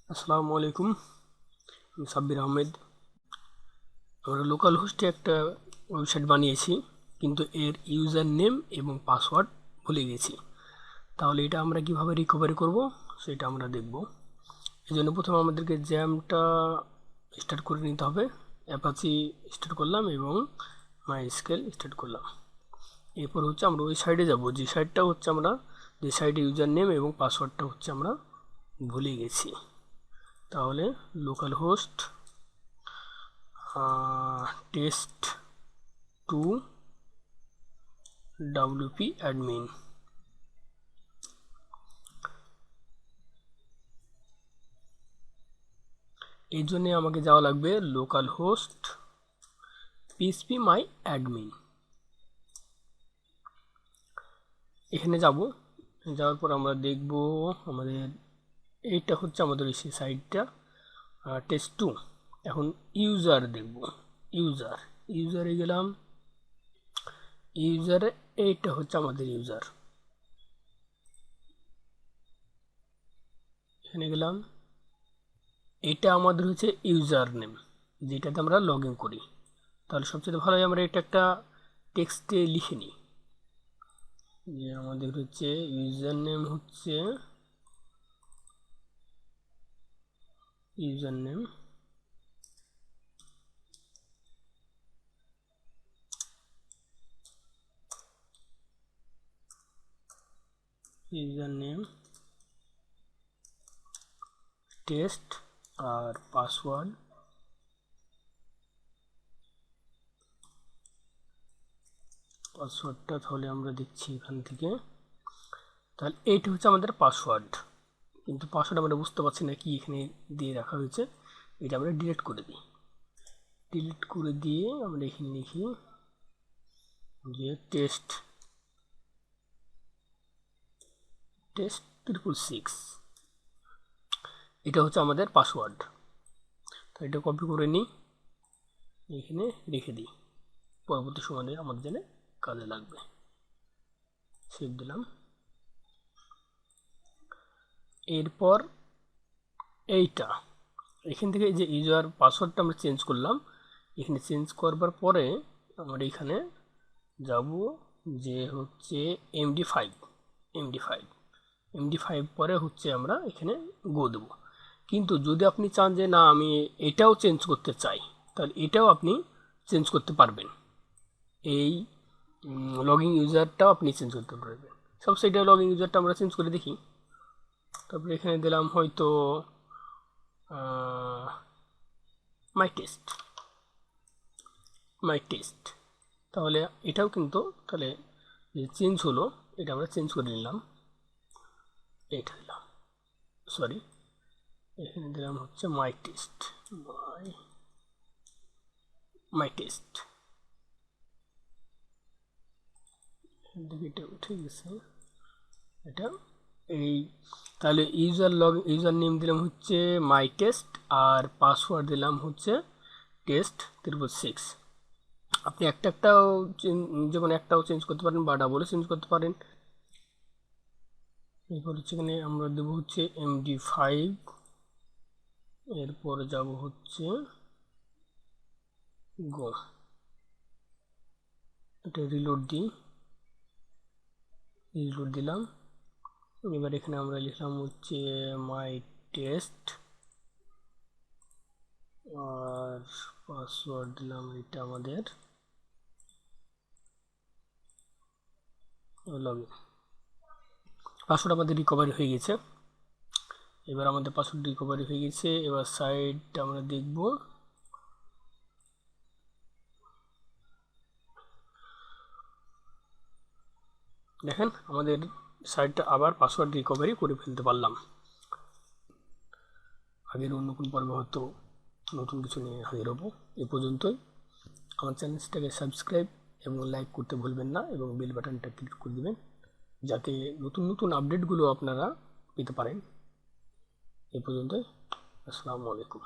আসসালামু আলাইকুম। আমি সাব্বির আহমেদ। আমরা লোকাল হোস্টে একটা ওয়েবসাইট বানিয়েছি, কিন্তু এর ইউজার নেম এবং পাসওয়ার্ড ভুলে গেছি। তাহলে এটা আমরা কিভাবে রিকভারি করব সেটা আমরা দেখব। এই জন্য প্রথমে আমাদেরকে জ্যামটা স্টার্ট করে নিতে হবে। অ্যাপাচি স্টার্ট করলাম এবং মাই স্কেল স্টার্ট করলাম। এরপর হচ্ছে আমরা ওই সাইডে যাব, যে সাইডটা হচ্ছে আমরা যে সাইডে ইউজার নেম এবং পাসওয়ার্ডটা হচ্ছে আমরা ভুলে গেছি। তাহলে local host test 2 WP admin, এই জন্য আমাকে যাওয়া লাগবে local host PHP my admin। এখানে যাওয়ার পর আমরা দেখব আমাদের এইটা হচ্ছে আমাদের সেই সাইটটা টেস্ট 2। এখন ইউজার দেখব, ইউজারে গেলাম। ইউজারে এইটা হচ্ছে আমাদের ইউজার, এখানে গেলাম। এটা আমাদের হচ্ছে ইউজার নেম, যেটাতে আমরা লগ ইন করি। তাহলে সবচেয়ে ভালো হয় আমরা এটা একটা টেক্সটে লিখে নিই, যে আমাদের হচ্ছে ইউজার নেম হচ্ছে ইউজার নেম টেস্ট আর পাসওয়ার্ডটা তাহলে আমরা দিচ্ছি এখান থেকে। তাহলে এইটা হচ্ছে আমাদের পাসওয়ার্ড, কিন্তু পাসওয়ার্ড আমরা বুঝতে পারছি না কি এখানে দিয়ে রাখা হয়েছে। এটা আমরা ডিলিট করে দিই। ডিলিট করে দিয়ে আমরা এখানে লিখি যে টেস্ট 666, এটা হচ্ছে আমাদের পাসওয়ার্ড। তো এটা কপি করে নিই, এখানে রেখে দিই, পরবর্তী সময়ে আমাদের জন্য কাজে লাগবে। সেভ দিলাম। এরপর এইটা এখান থেকে যে ইউজার পাসওয়ার্ডটা আমরা চেঞ্জ করলাম, এখানে চেঞ্জ করবার পরে আমরা এখানে যাব, যে হচ্ছে MD5 পরে হচ্ছে আমরা এখানে গো দেবো। কিন্তু যদি আপনি চান যে না আমি এটাও চেঞ্জ করতে চাই, তাহলে এটাও আপনি চেঞ্জ করতে পারবেন। এই লগইন ইউজারটাও আপনি চেঞ্জ করতে পারবেন। সাবসাইডে লগইন ইউজারটা আমরা চেঞ্জ করে দেখি। তারপরে এখানে দিলাম হয়তো মাই টেস্ট। তাহলে এটাও কিন্তু তাহলে যে চেঞ্জ হলো, এটা আমরা চেঞ্জ করে নিলাম। এটা দিলাম, সরি, এখানে দিলাম হচ্ছে মাই টেস্ট। এটা উঠে গেছে, এটা এই। তাহলে ইউজার নেম দিলাম হচ্ছে মাই টেস্ট আর পাসওয়ার্ড দিলাম হচ্ছে টেস্ট 666। আপনি একটাও যে কোনো একটাও চেঞ্জ করতে পারেন বা ডাবলও চেঞ্জ করতে পারেন। এরপর হচ্ছে এখানে আমরা দেবো হচ্ছে MD5, এরপর যাব হচ্ছে গো। এটা রিলোড দিলাম। এবার এখানে আমরা লিখলাম হচ্ছে মাই টেস্ট আর পাসওয়ার্ড দিলাম এটা আমাদের লগইন। পাসওয়ার্ড আমাদের রিকভারি হয়ে গেছে। এবার আমাদের পাসওয়ার্ড রিকভারি হয়ে গেছে। এবার সাইটটা আমরা দেখব। দেখেন আমাদের সাইটটা আবার পাসওয়ার্ড রিকভারি করে ফেলতে পারলাম। আগের অন্য কোন পর্বে হয়তো নতুন কিছু নিয়ে হাজির হবো। এ পর্যন্তই। আমার চ্যানেলটাকে সাবস্ক্রাইব এবং লাইক করতে ভুলবেন না, এবং বেল বাটনটা ক্লিক করে দেবেন, যাতে নতুন নতুন আপডেটগুলো আপনারা পেতে পারেন। এ পর্যন্তই। আসসালামু আলাইকুম।